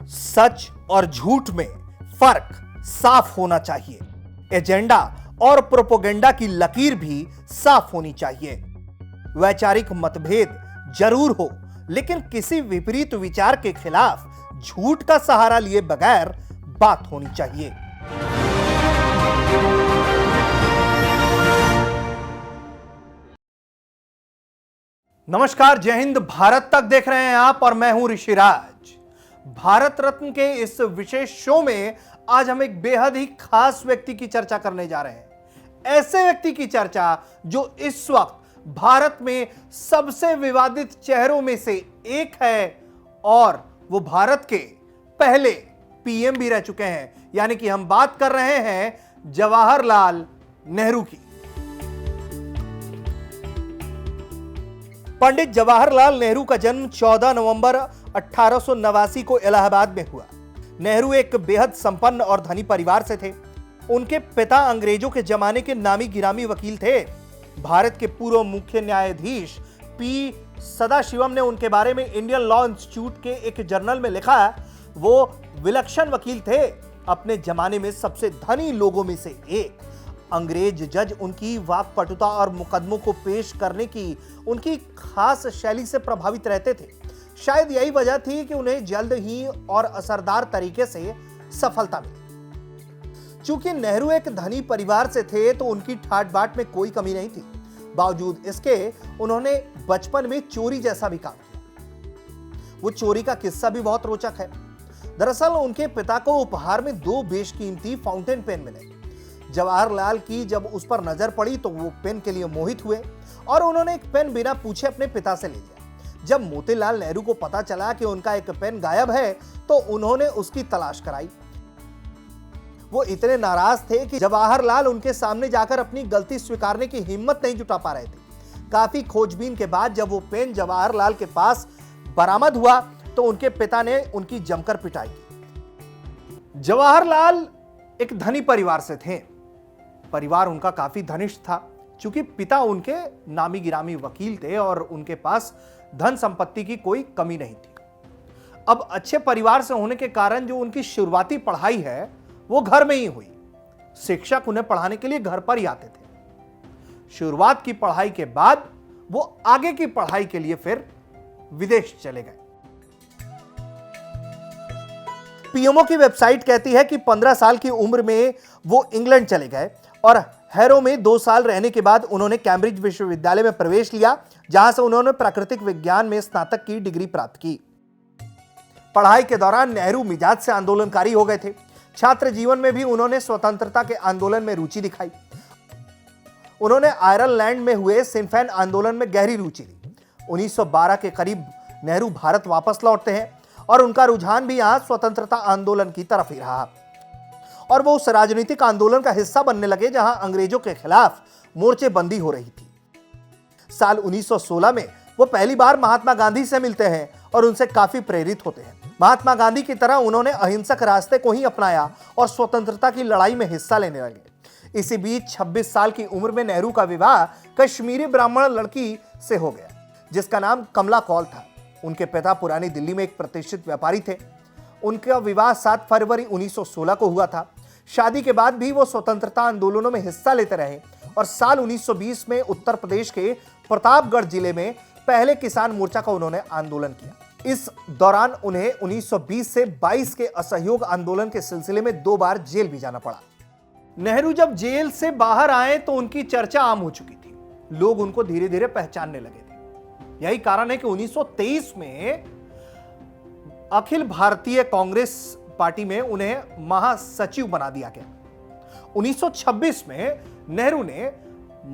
सच और झूठ में फर्क साफ होना चाहिए। एजेंडा और प्रोपोगेंडा की लकीर भी साफ होनी चाहिए। वैचारिक मतभेद जरूर हो, लेकिन किसी विपरीत विचार के खिलाफ झूठ का सहारा लिए बगैर बात होनी चाहिए। नमस्कार, जय हिंद, भारत तक देख रहे हैं आप और मैं हूं ऋषिराज। भारत रत्न के इस विशेष शो में आज हम एक बेहद ही खास व्यक्ति की चर्चा करने जा रहे हैं। ऐसे व्यक्ति की चर्चा जो इस वक्त भारत में सबसे विवादित चेहरों में से एक है और वो भारत के पहले पीएम भी रह चुके हैं, यानी कि हम बात कर रहे हैं जवाहरलाल नेहरू की। पंडित जवाहरलाल नेहरू का जन्म 14 नवंबर 1889 को इलाहाबाद में हुआ। नेहरू एक बेहद संपन्न और धनी परिवार से थे। उनके पिता अंग्रेजों के जमाने के नामी गिरामी वकील थे। भारत के पूर्व मुख्य न्यायाधीश पी सदाशिवम ने उनके बारे में इंडियन लॉ इंस्टीट्यूट के एक जर्नल में लिखा, वो विलक्षण वकील थे, अपने जमाने में सबसे धनी लोगों में से एक। अंग्रेज जज उनकी वाक्पटुता और मुकदमों को पेश करने की उनकी खास शैली से प्रभावित रहते थे। शायद यही वजह थी कि उन्हें जल्द ही और असरदार तरीके से सफलता मिली। चूंकि नेहरू एक धनी परिवार से थे तो उनकी ठाट बाट में कोई कमी नहीं थी। बावजूद इसके उन्होंने बचपन में चोरी जैसा भी काम किया। वो चोरी का किस्सा भी बहुत रोचक है। दरअसल उनके पिता को उपहार में 2 बेशकीमती फाउंटेन पेन मिले। जवाहरलाल की जब उस पर नजर पड़ी तो वो पेन के लिए मोहित हुए और उन्होंने एक पेन बिना पूछे अपने पिता से ले लिया। जब मोतीलाल नेहरू को पता चला कि उनका एक पेन गायब है तो उन्होंने उसकी तलाश कराई। वो इतने नाराज थे कि जवाहरलाल उनके सामने जाकर अपनी गलती स्वीकारने की हिम्मत नहीं जुटा पा रहे थे। काफी खोजबीन के बाद जब वो पेन जवाहरलाल के पास बरामद हुआ तो उनके पिता ने उनकी जमकर पिटाई की। जवाहरलाल एक धनी परिवार से थे। परिवार उनका काफी धनिष्ठ था। चूंकि पिता उनके नामी गिरामी वकील थे और उनके पास धन संपत्ति की कोई कमी नहीं थी। अब अच्छे परिवार से होने के कारण जो उनकी शुरुआती पढ़ाई है वो घर में ही हुई। शिक्षक उन्हें पढ़ाने के लिए घर पर ही आते थे। शुरुआत की पढ़ाई के बाद वो आगे की पढ़ाई के लिए फिर विदेश चले गए। पीएमओ की वेबसाइट कहती है कि 15 साल की उम्र में वो इंग्लैंड चले गए और हैरो में 2 साल रहने के बाद उन्होंने कैम्ब्रिज विश्वविद्यालय में प्रवेश लिया, जहां से उन्होंने प्राकृतिक विज्ञान में स्नातक की डिग्री प्राप्त की। पढ़ाई के दौरान नेहरू मिजाज से आंदोलनकारी हो गए थे। छात्र जीवन में भी उन्होंने स्वतंत्रता के आंदोलन में रुचि दिखाई। उन्होंने आयरलैंड में हुए सिनफेन आंदोलन में गहरी रुचि ली। 1912 के करीब नेहरू भारत वापस लौटते हैं और उनका रुझान भी यहां स्वतंत्रता आंदोलन की तरफ ही रहा और वो उस राजनीतिक आंदोलन का हिस्सा बनने लगे जहां अंग्रेजों के खिलाफ मोर्चेबंदी हो रही थी। साल 1916 में वो पहली बार महात्मा गांधी से मिलते हैं और उनसे काफी प्रेरित होते हैं। महात्मा गांधी की तरह उन्होंने अहिंसक रास्ते को ही अपनाया और स्वतंत्रता की लड़ाई में हिस्सा लेने लगे। इसी बीच 26 साल की उम्र में नेहरू का विवाह कश्मीरी ब्राह्मण लड़की से हो गया जिसका नाम कमला कौल था। उनके पिता पुरानी दिल्ली में एक प्रतिष्ठित व्यापारी थे। उनका विवाह 7 फरवरी 1916 को हुआ था। शादी के बाद भी वो स्वतंत्रता आंदोलनों में हिस्सा लेते रहे और साल 1920 में उत्तर प्रदेश के प्रतापगढ़ जिले में पहले किसान मोर्चा का उन्होंने आंदोलन किया। इस दौरान उन्हें 1920 से 22 के असहयोग आंदोलन के सिलसिले में 2 बार जेल भी जाना पड़ा। नेहरू जब जेल से बाहर आए तो उनकी चर्चा आम हो चुकी थी। लोग उनको धीरे धीरे पहचानने लगे थे। यही कारण है कि 1923 में अखिल भारतीय कांग्रेस पार्टी में उन्हें महासचिव बना दिया गया। 1926 में नेहरू ने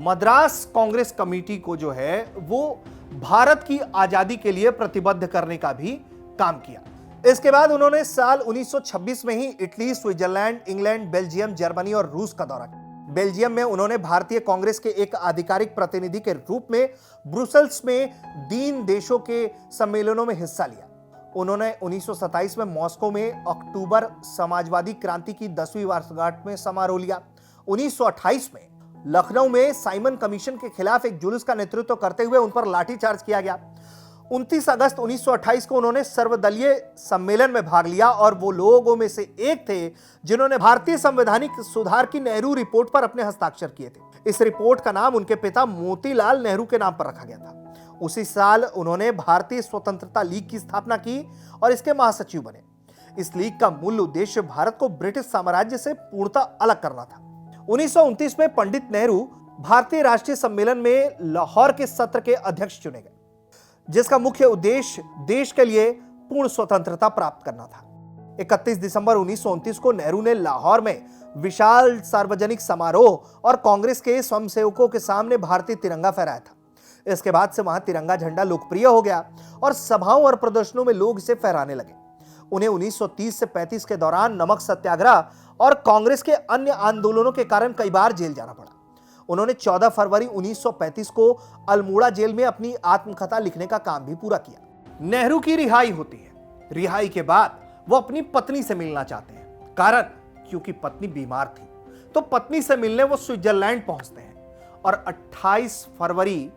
मद्रास कांग्रेस कमेटी को जो है वो भारत की आजादी के लिए प्रतिबद्ध करने का भी काम किया। इसके बाद उन्होंने साल 1926 में ही Italy, Switzerland, England, Belgium, Germany और रूस का दौरा किया। बेल्जियम में उन्होंने भारतीय कांग्रेस के एक आधिकारिक प्रतिनिधि के रूप में ब्रुसेल्स में दीन देशों के सम्मेलनों में हिस्सा लिया। उन्होंने 1927 में मॉस्को में अक्टूबर समाजवादी क्रांति की 10वीं वर्षगांठ में समारोह लिया। 1928 में लखनऊ में साइमन कमीशन के खिलाफ एक जुलूस का नेतृत्व करते हुए उन पर लाठीचार्ज किया गया। 29 अगस्त 1928 को उन्होंने सर्वदलीय सम्मेलन में भाग लिया और वो लोगों में से एक थे जिन्होंने भारतीय संवैधानिक सुधार की नेहरू रिपोर्ट पर अपने हस्ताक्षर किए थे। इस रिपोर्ट का नाम उनके पिता मोतीलाल नेहरू के नाम पर रखा गया था। उसी साल उन्होंने भारतीय स्वतंत्रता लीग की स्थापना की और इसके महासचिव बने। इस लीग का मूल उद्देश्य भारत को ब्रिटिश साम्राज्य से पूर्णतः अलग करना था। 1929 में पंडित नेहरू भारतीय राष्ट्रीय सम्मेलन में लाहौर के सत्र के अध्यक्ष चुने गए, जिसका मुख्य उद्देश्य देश के लिए पूर्ण स्वतंत्रता प्राप्त करना था। 31 दिसंबर 1929 को नेहरू ने लाहौर में विशाल सार्वजनिक समारोह और कांग्रेस के स्वयंसेवकों के सामने भारतीय तिरंगा फहराया था। इसके बाद से वहां तिरंगा झंडा लोकप्रिय हो गया और सभाओं और प्रदर्शनों में लोग इसे फहराने लगे। उन्हें 1930 से 35 के दौरान नमक सत्याग्रह और कांग्रेस के अन्य आंदोलनों के कारण कई बार जेल जाना पड़ा। उन्होंने 14 फरवरी 1935 को अल्मोड़ा जेल में अपनी आत्मकथा लिखने का काम भी पूरा किया। नेहरू की रिहाई होती है। रिहाई के बाद वो अपनी पत्नी से मिलना चाहते हैं, कारण क्योंकि पत्नी बीमार थी। तो पत्नी से मिलने वो स्विट्जरलैंड पहुंचते हैं और 28 फरवरी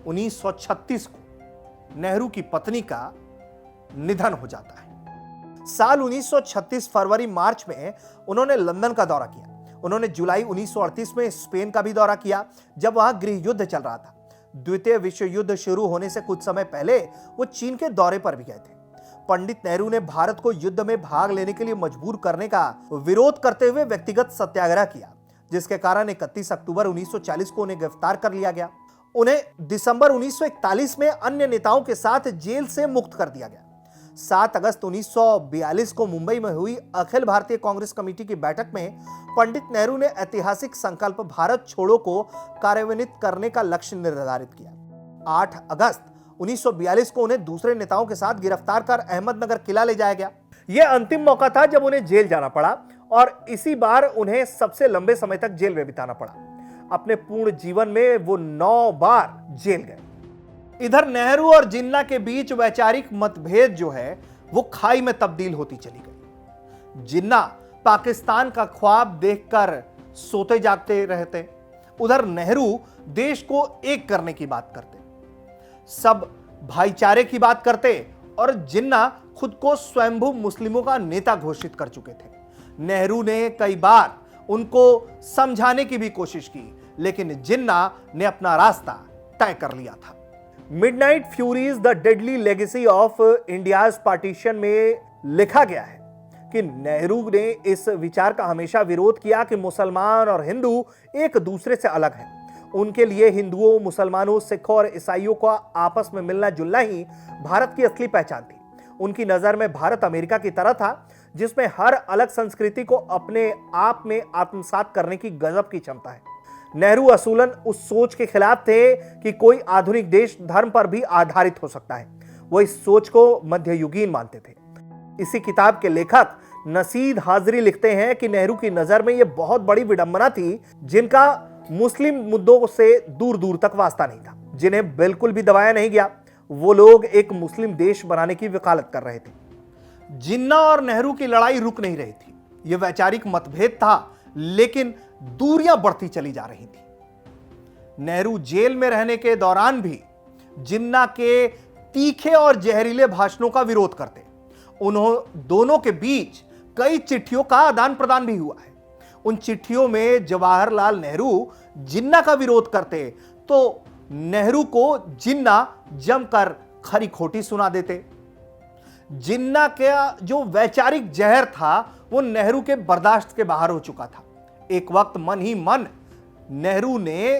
1936 को नेहरू की पत्नी का निधन हो जाता है। साल 1936 फरवरी मार्च में उन्होंने लंदन का दौरा किया। उन्होंने जुलाई 1938 में स्पेन का भी दौरा किया, जब वहां गृह युद्ध चल रहा था। द्वितीय विश्व युद्ध शुरू होने से कुछ समय पहले वो चीन के दौरे पर भी गए थे। पंडित नेहरू ने भारत को युद्ध में भाग लेने के लिए मजबूर करने का विरोध करते हुए व्यक्तिगत सत्याग्रह किया, जिसके कारण 31 अक्टूबर 1940 को उन्हें गिरफ्तार कर लिया गया। उन्हें दिसंबर 1941 में अन्य नेताओं के साथ जेल से मुक्त कर दिया गया। 7 अगस्त 1942 को मुंबई में हुई अखिल भारतीय कांग्रेस कमेटी की बैठक में पंडित नेहरू ने ऐतिहासिक संकल्प भारत छोड़ो को कार्यान्वित करने का लक्ष्य निर्धारित किया। 8 अगस्त 1942 को उन्हें दूसरे नेताओं के साथ गिरफ्तार कर अहमदनगर किला ले जाया गया। यह अंतिम मौका था जब उन्हें जेल जाना पड़ा और इसी बार उन्हें सबसे लंबे समय तक जेल में बिताना पड़ा। अपने पूर्ण जीवन में वो 9 बार जेल गए। इधर नेहरू और जिन्ना के बीच वैचारिक मतभेद जो है वो खाई में तब्दील होती चली गई। जिन्ना पाकिस्तान का ख्वाब देखकर सोते जागते रहते, उधर नेहरू देश को एक करने की बात करते, सब भाईचारे की बात करते और जिन्ना खुद को स्वयंभू मुस्लिमों का नेता घोषित कर चुके थे। नेहरू ने कई बार उनको समझाने की भी कोशिश की, लेकिन जिन्ना ने अपना रास्ता तय कर लिया था। Midnight Furies the deadly legacy of India's partition में लिखा गया है कि नेहरू ने इस विचार का हमेशा विरोध किया कि मुसलमान और हिंदू एक दूसरे से अलग हैं। उनके लिए हिंदुओं, मुसलमानों, सिखों और ईसाइयों का आपस में मिलना जुलना ही भारत की असली पहचान थी। उनकी नजर में भारत अमेरिका की तरह था, जिसमें हर अलग संस्कृति को अपने आप में आत्मसात करने की गजब की क्षमता है। नेहरू असूलन उस सोच के खिलाफ थे कि कोई आधुनिक देश धर्म पर भी आधारित हो सकता है। वो इस सोच को मध्ययुगीन मानते थे। इसी किताब के लेखक नसीद हाजरी लिखते हैं कि नेहरू की नजर में यह बहुत बड़ी विडंबना थी, जिनका मुस्लिम मुद्दों से दूर दूर तक वास्ता नहीं था, जिन्हें बिल्कुल भी दबाया नहीं गया। वो लोग एक मुस्लिम देश बनाने की वकालत कर रहे थे। जिन्ना और नेहरू की लड़ाई रुक नहीं रही थी। यह वैचारिक मतभेद था, लेकिन दूरियां बढ़ती चली जा रही थी। नेहरू जेल में रहने के दौरान भी जिन्ना के तीखे और जहरीले भाषणों का विरोध करते। दोनों के बीच कई चिट्ठियों का आदान प्रदान भी हुआ है। उन चिट्ठियों में जवाहरलाल नेहरू जिन्ना का विरोध करते तो नेहरू को जिन्ना जमकर खरी खोटी सुना देते। जिन्ना का जो वैचारिक जहर था वो नेहरू के बर्दाश्त के बाहर हो चुका था। एक वक्त मन ही मन नेहरू ने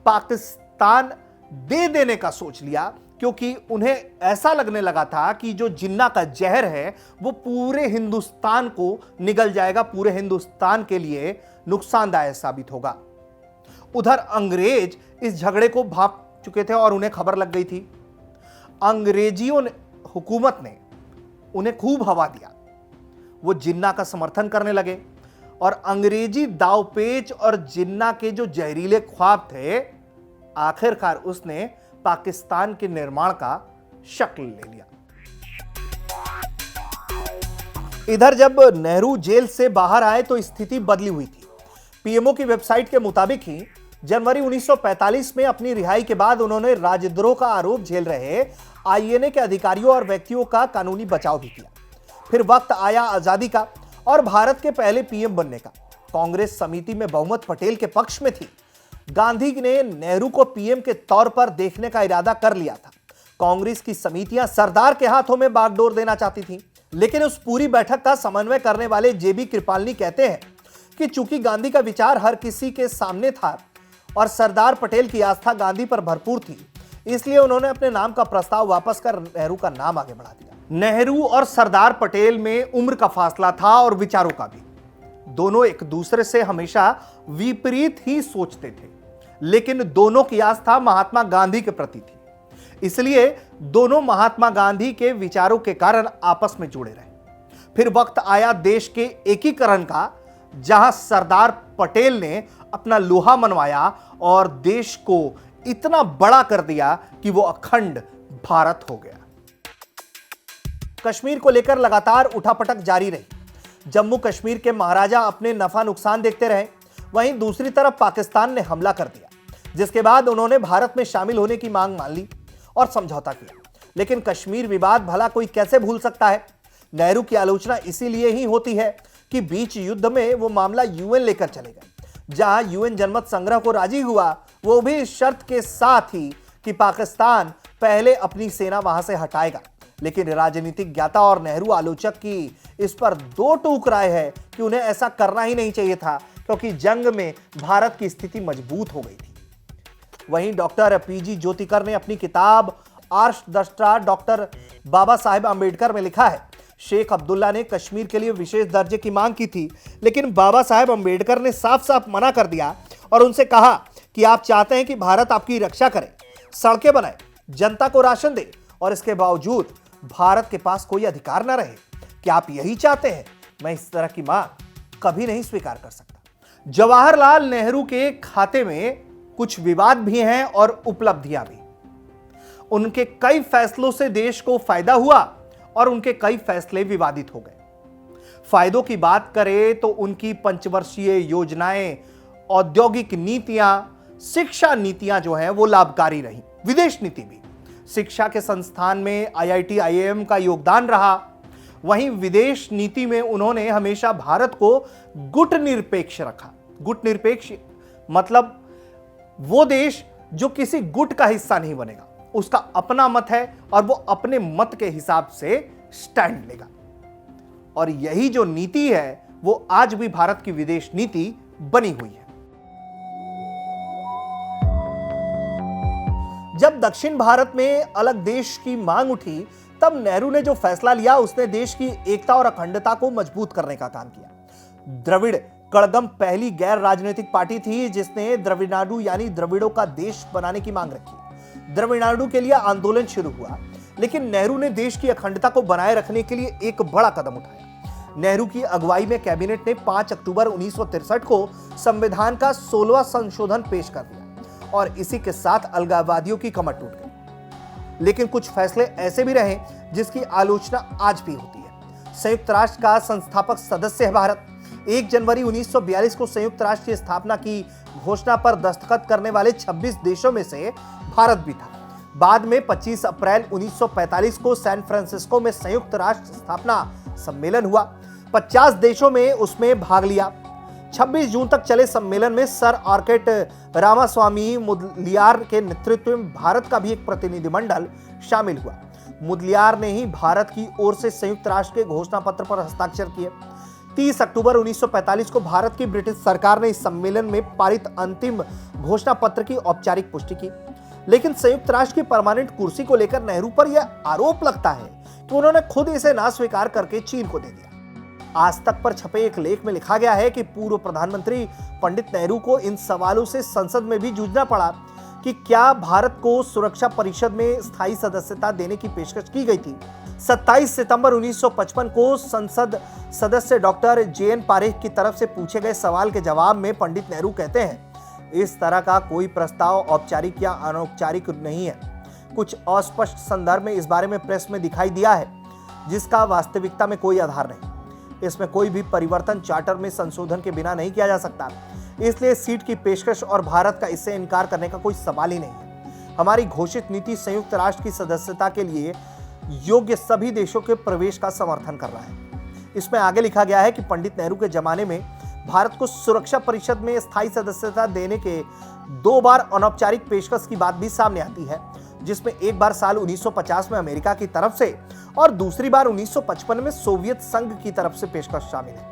पाकिस्तान दे देने का सोच लिया, क्योंकि उन्हें ऐसा लगने लगा था कि जो जिन्ना का जहर है वो पूरे हिंदुस्तान को निगल जाएगा, पूरे हिंदुस्तान के लिए नुकसानदायक साबित होगा। उधर अंग्रेज इस झगड़े को भांप चुके थे और उन्हें खबर लग गई थी। अंग्रेजियों ने, हुकूमत ने उन्हें खूब हवा दिया। वो जिन्ना का समर्थन करने लगे और अंग्रेजी दावपेच और जिन्ना के जो जहरीले ख्वाब थे, आखिरकार उसने पाकिस्तान के निर्माण का शक्ल ले लिया। इधर जब नेहरू जेल से बाहर आए तो स्थिति बदली हुई थी। पीएमओ की वेबसाइट के मुताबिक ही जनवरी 1945 में अपनी रिहाई के बाद उन्होंने राजद्रोह का आरोप झेल रहे आईएनए के अधिकारियों और व्यक्तियों का कानूनी बचाव भी किया। फिर वक्त आया आजादी का और भारत के पहले पीएम बनने का। कांग्रेस समिति में बहुमत पटेल के पक्ष में थी। गांधी ने नेहरू को पीएम के तौर पर देखने का इरादा कर लिया था। कांग्रेस की समितियां सरदार के हाथों में बागडोर देना चाहती थीं, लेकिन उस पूरी बैठक का समन्वय करने वाले जेबी कृपालनी कहते हैं कि चूंकि गांधी का विचार हर किसी के सामने था और सरदार पटेल की आस्था गांधी पर भरपूर थी, इसलिए उन्होंने अपने नाम का प्रस्ताव वापस कर नेहरू का नाम आगे बढ़ा दिया। नेहरू और सरदार पटेल में उम्र का फासला था और विचारों का भी। दोनों एक दूसरे से हमेशा विपरीत ही सोचते थे, लेकिन दोनों की आस्था महात्मा गांधी के प्रति थी। इसलिए दोनों महात्मा गांधी के विचारों के कारण आपस में जुड़े रहे। फिर वक्त आया देश के एकीकरण का, जहां सरदार पटेल ने अपना लोहा मनवाया और देश को इतना बड़ा कर दिया कि वो अखंड भारत हो गया। कश्मीर को लेकर लगातार उठापटक जारी रही। जम्मू कश्मीर के महाराजा अपने नफा नुकसान देखते रहे, वहीं दूसरी तरफ पाकिस्तान ने हमला कर दिया, जिसके बाद उन्होंने भारत में शामिल होने की मांग मान ली और समझौता किया। लेकिन कश्मीर विवाद भला कोई कैसे भूल सकता है। नेहरू की आलोचना इसीलिए ही होती है कि बीच युद्ध में वो मामला यूएन लेकर चले गए, जहां यूएन जनमत संग्रह को राजी हुआ, वो भी इस शर्त के साथ ही कि पाकिस्तान पहले अपनी सेना वहां से हटाएगा। लेकिन राजनीतिक ज्ञाता और नेहरू आलोचक की इस पर दो टूक राय है कि उन्हें ऐसा करना ही नहीं चाहिए था, क्योंकि जंग में भारत की स्थिति मजबूत हो गई थी। वहीं डॉक्टर पीजी ज्योतिकर ने अपनी किताब आर्षद्रष्टा डॉक्टर बाबा साहेब अंबेडकर में लिखा है, शेख अब्दुल्ला ने कश्मीर के लिए विशेष दर्जे की मांग की थी, लेकिन बाबा साहेब अंबेडकर ने साफ साफ मना कर दिया और उनसे कहा कि आप चाहते हैं कि भारत आपकी रक्षा करे, सड़कें बनाए, जनता को राशन दे, और इसके बावजूद भारत के पास कोई अधिकार ना रहे। क्या आप यही चाहते हैं? मैं इस तरह की मांग कभी नहीं स्वीकार कर सकता। जवाहरलाल नेहरू के खाते में कुछ विवाद भी हैं और उपलब्धियां भी। उनके कई फैसलों से देश को फायदा हुआ और उनके कई फैसले विवादित हो गए। फायदों की बात करें तो उनकी पंचवर्षीय योजनाएं, औद्योगिक नीतियां, शिक्षा नीतियां जो हैं वो लाभकारी रही। विदेश नीति भी, शिक्षा के संस्थान में आईआईटी, आईआईएम का योगदान रहा। वहीं विदेश नीति में उन्होंने हमेशा भारत को गुट निरपेक्ष रखा। गुट निरपेक्ष मतलब वो देश जो किसी गुट का हिस्सा नहीं बनेगा, उसका अपना मत है और वो अपने मत के हिसाब से स्टैंड लेगा। और यही जो नीति है वो आज भी भारत की विदेश नीति बनी हुई है। जब दक्षिण भारत में अलग देश की मांग उठी, तब नेहरू ने जो फैसला लिया उसने देश की एकता और अखंडता को मजबूत करने का काम किया। द्रविड़ कड़गम पहली गैर राजनीतिक पार्टी थी जिसने द्रविड़नाडु यानी द्रविड़ों का देश बनाने की मांग रखी। द्रविड़नाडु के लिए आंदोलन शुरू हुआ, लेकिन नेहरू ने देश की अखंडता को बनाए रखने के लिए एक बड़ा कदम उठाया। नेहरू की अगुवाई में कैबिनेट ने 5 अक्टूबर 1963 को संविधान का 16वां संशोधन पेश कर दिया और इसी के साथ अलगाववादियों की कमर टूट गई। लेकिन कुछ फैसले ऐसे भी रहे जिसकी आलोचना आज भी होती है। संयुक्त राष्ट्र का संस्थापक सदस्य है भारत। 1 जनवरी 1942 को संयुक्त राष्ट्र की स्थापना की घोषणा पर दस्तखत करने वाले 26 देशों में से भारत भी था। बाद में 25 अप्रैल 1945 को सैन फ्रांसिस्को में संयुक्त राष्ट्र स्थापना सम्मेलन हुआ। 50 देशों में उसमें भाग लिया। 26 जून तक चले सम्मेलन में सर ऑर्किड रामास्वामी मुदलियार के नेतृत्व में भारत का भी एक प्रतिनिधिमंडल शामिल हुआ। मुदलियार ने ही भारत की ओर से संयुक्त राष्ट्र के घोषणा पत्र पर हस्ताक्षर किए। 30 अक्टूबर 1945 को भारत की ब्रिटिश सरकार ने इस सम्मेलन में पारित अंतिम घोषणा पत्र की औपचारिक पुष्टि की। लेकिन संयुक्त राष्ट्र की परमानेंट कुर्सी को लेकर नेहरू पर यह आरोप लगता है कि उन्होंने खुद इसे ना स्वीकार करके चीन को दे दिया। आज तक पर छपे एक लेख में लिखा गया है कि पूर्व प्रधानमंत्री पंडित नेहरू को इन सवालों से संसद में भी जूझना पड़ा कि क्या भारत को सुरक्षा परिषद में स्थायी सदस्यता देने की पेशकश की गई थी। 27 सितंबर 1955 को संसद सदस्य डॉक्टर जेएन पारेख की तरफ से पूछे गए सवाल के जवाब में पंडित नेहरू कहते हैं, इस तरह का कोई प्रस्ताव औपचारिक या अनौपचारिक नहीं है। कुछ अस्पष्ट संदर्भ में इस बारे में प्रेस में दिखाई दिया है, जिसका वास्तविकता में कोई आधार नहीं। इसमें कोई भी परिवर्तन चार्टर में संशोधन के बिना नहीं किया जा सकता, इसलिए सीट की पेशकश और भारत का इससे इनकार करने का कोई सवाल ही नहीं है। हमारी घोषित नीति संयुक्त राष्ट्र की सदस्यता के लिए योग्य सभी देशों के प्रवेश का समर्थन कर रहा है। इसमें आगे लिखा गया है कि पंडित नेहरू के जमाने में भारत को सुरक्षा परिषद में स्थायी सदस्यता देने के 2 बार अनौपचारिक पेशकश की बात भी सामने आती है, जिसमें एक बार साल 1950 में अमेरिका की तरफ से और दूसरी बार 1955 में सोवियत संघ की तरफ से पेशकश शामिल है।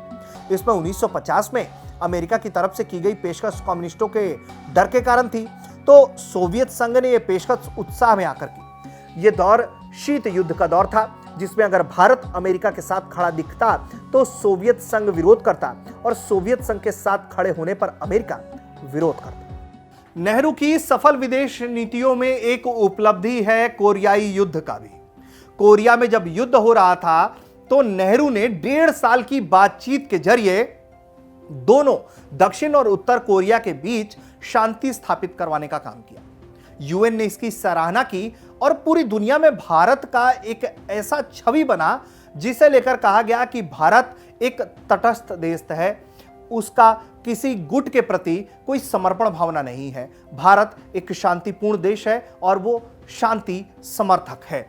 इसमें 1950 में अमेरिका की तरफ से की गई पेशकश कम्युनिस्टों के डर के कारण थी, तो सोवियत संघ ने यह पेशकश उत्साह में आकर की। यह दौर शीत युद्ध का दौर था, जिसमें अगर भारत अमेरिका के साथ खड़ा दिखता तो सोवियत संघ विरोध करता और सोवियत संघ के साथ खड़े होने पर अमेरिका विरोध करता। नेहरू की सफल विदेश नीतियों में एक उपलब्धि है कोरियाई युद्ध का भी। कोरिया में जब युद्ध हो रहा था तो नेहरू ने 1.5 साल की बातचीत के जरिए दोनों दक्षिण और उत्तर कोरिया के बीच शांति स्थापित करवाने का काम किया। यूएन ने इसकी सराहना की और पूरी दुनिया में भारत का एक ऐसा छवि बना जिसे लेकर कहा गया कि भारत एक तटस्थ देश है, उसका किसी गुट के प्रति कोई समर्पण भावना नहीं है। भारत एक शांतिपूर्ण देश है और वो शांति समर्थक है।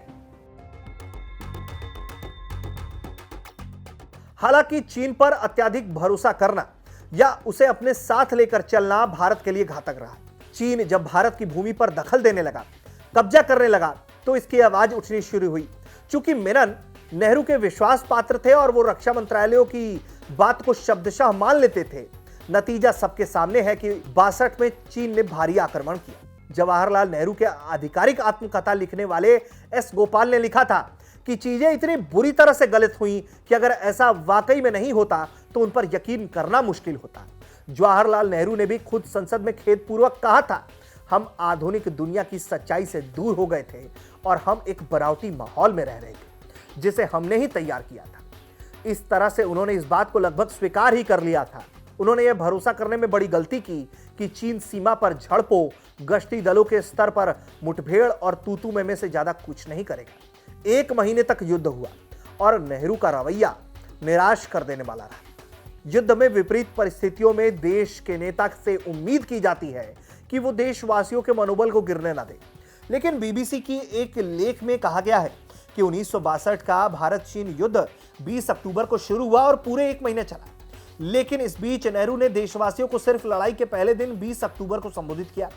हालांकि चीन पर अत्यधिक भरोसा करना या उसे अपने साथ लेकर चलना भारत के लिए घातक रहा। चीन जब भारत की भूमि पर दखल देने लगा, कब्जा करने लगा, तो इसकी आवाज उठनी शुरू हुई। चूंकि मेनन नेहरू के विश्वास पात्र थे और वो रक्षा मंत्रालयों की बात को शब्दशः मान लेते थे, नतीजा सबके सामने है कि 62 में चीन ने भारी आक्रमण किया। जवाहरलाल नेहरू के आधिकारिक आत्मकथा लिखने वाले एस गोपाल ने लिखा था कि चीजें इतनी बुरी तरह से गलत हुई कि अगर ऐसा वाकई में नहीं होता तो उन पर यकीन करना मुश्किल होता। जवाहरलाल नेहरू ने भी खुद संसद में खेदपूर्वक कहा था, हम आधुनिक दुनिया की सच्चाई से दूर हो गए थे और हम एक बनावटी माहौल में रह रहे थे जिसे हमने ही तैयार किया था। इस तरह से उन्होंने इस बात को लगभग स्वीकार ही कर लिया था। उन्होंने यह भरोसा करने में बड़ी गलती की कि चीन सीमा पर झड़पों, गश्ती दलों के स्तर पर मुठभेड़ और तू-तू मैं से ज्यादा कुछ नहीं करेगा। 1 महीने तक युद्ध हुआ और नेहरू का रवैया निराश कर देने वाला रहा। युद्ध में विपरीत परिस्थितियों में देश के नेता से उम्मीद की जाती है कि वो देशवासियों के मनोबल को गिरने ना दे, लेकिन बीबीसी की एक लेख में कहा गया है कि 1962 का भारत चीन युद्ध 20 अक्टूबर को शुरू हुआ और पूरे 1 महीने चला। लेकिन इस बीच नेहरू ने देशवासियों को सिर्फ लड़ाई के पहले दिन 20 अक्टूबर को संबोधित किया।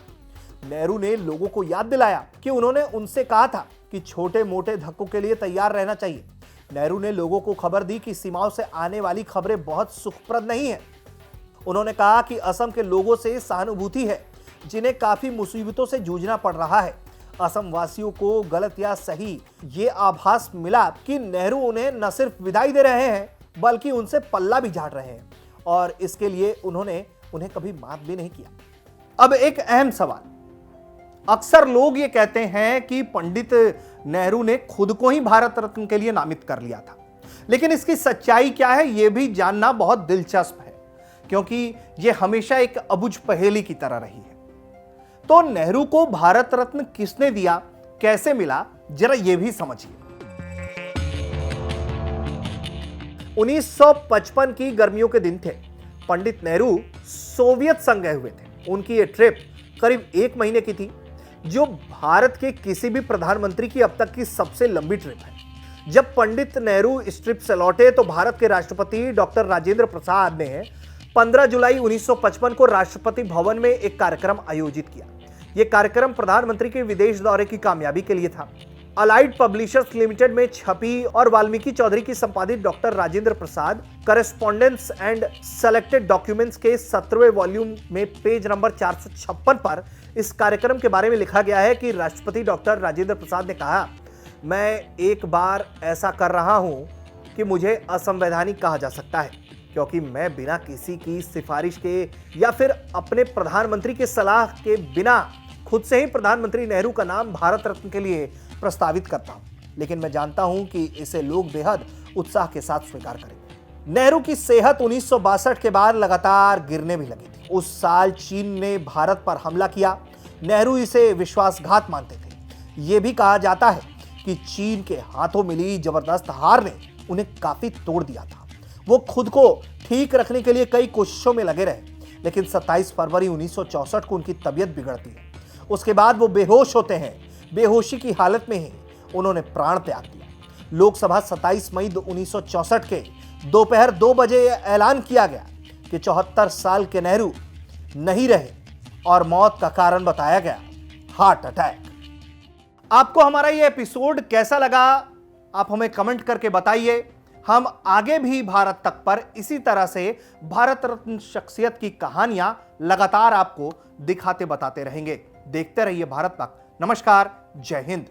नेहरू ने लोगों को याद दिलाया कि उन्होंने उनसे कहा था कि छोटे मोटे धक्कों के लिए तैयार रहना चाहिए। नेहरू ने लोगों को खबर दी कि सीमाओं से आने वाली खबरें बहुत सुखप्रद नहीं है। उन्होंने कहा कि असम के लोगों से सहानुभूति है जिन्हें काफी मुसीबतों से जूझना पड़ रहा है। असम वासियों को गलत या सही ये आभास मिला कि नेहरू उन्हें न सिर्फ विदाई दे रहे हैं बल्कि उनसे पल्ला भी झाड़ रहे हैं और इसके लिए उन्होंने उन्हें कभी माफ भी नहीं किया। अब एक अहम सवाल, अक्सर लोग ये कहते हैं कि पंडित नेहरू ने खुद को ही भारत रत्न के लिए नामित कर लिया था, लेकिन इसकी सच्चाई क्या है यह भी जानना बहुत दिलचस्प है क्योंकि यह हमेशा एक अबुझ पहेली की तरह रही है। तो नेहरू को भारत रत्न किसने दिया, कैसे मिला, जरा यह भी समझिए। 1955 की गर्मियों के दिन थे। पंडित नेहरू सोवियत संघ गए हुए थे। उनकी ये ट्रिप करीब 1 महीने की थी, जो भारत के किसी भी प्रधानमंत्री की अब तक की सबसे लंबी ट्रिप है। जब पंडित नेहरू इस ट्रिप से लौटे तो भारत के राष्ट्रपति डॉक्टर राजेंद्र प्रसाद ने 15 जुलाई 1955 को राष्ट्रपति भवन में एक कार्यक्रम आयोजित किया। यह कार्यक्रम प्रधानमंत्री के विदेश दौरे की कामयाबी के लिए था। अलाइड पब्लिशर्स लिमिटेड में छपी और वाल्मीकि चौधरी की संपादित doctor Rajendra Prasad correspondence and selected documents के 17वें वॉल्यूम में पेज नंबर 456 पर इस कार्यक्रम के बारे में लिखा गया है कि राष्ट्रपति डॉक्टर राजेंद्र प्रसाद ने कहा, मैं एक बार ऐसा कर रहा हूं कि मुझे असंवैधानिक कहा जा सकता है क्योंकि मैं बिना किसी की सिफारिश के या फिर अपने प्रधानमंत्री के सलाह के बिना खुद से ही प्रधानमंत्री नेहरू का नाम भारत रत्न के लिए प्रस्तावित करता हूं, लेकिन मैं जानता हूं कि इसे लोग बेहद उत्साह के साथ स्वीकार करेंगे। नेहरू की सेहत 1962 के बाद लगातार गिरने भी लगी थी। उस साल चीन ने भारत पर हमला किया। नेहरू इसे विश्वासघात मानते थे। यह भी कहा जाता है कि चीन के हाथों मिली जबरदस्त हार ने उन्हें काफी तोड़ दिया था। वो खुद को ठीक रखने के लिए कई कोशिशों में लगे रहे, लेकिन 27 फरवरी 1964 को उनकी तबीयत बिगड़ती है। उसके बाद वो बेहोश होते हैं। बेहोशी की हालत में ही उन्होंने प्राण त्याग दिया। लोकसभा 27 मई 1964 के दोपहर 2 बजे यह ऐलान किया गया कि 74 साल के नेहरू नहीं रहे और मौत का कारण बताया गया हार्ट अटैक। आपको हमारा ये एपिसोड कैसा लगा, आप हमें कमेंट करके बताइए। हम आगे भी भारत तक पर इसी तरह से भारत रत्न शख्सियत की कहानियां लगातार आपको दिखाते बताते रहेंगे। देखते रहिए भारत तक। नमस्कार, जय हिंद।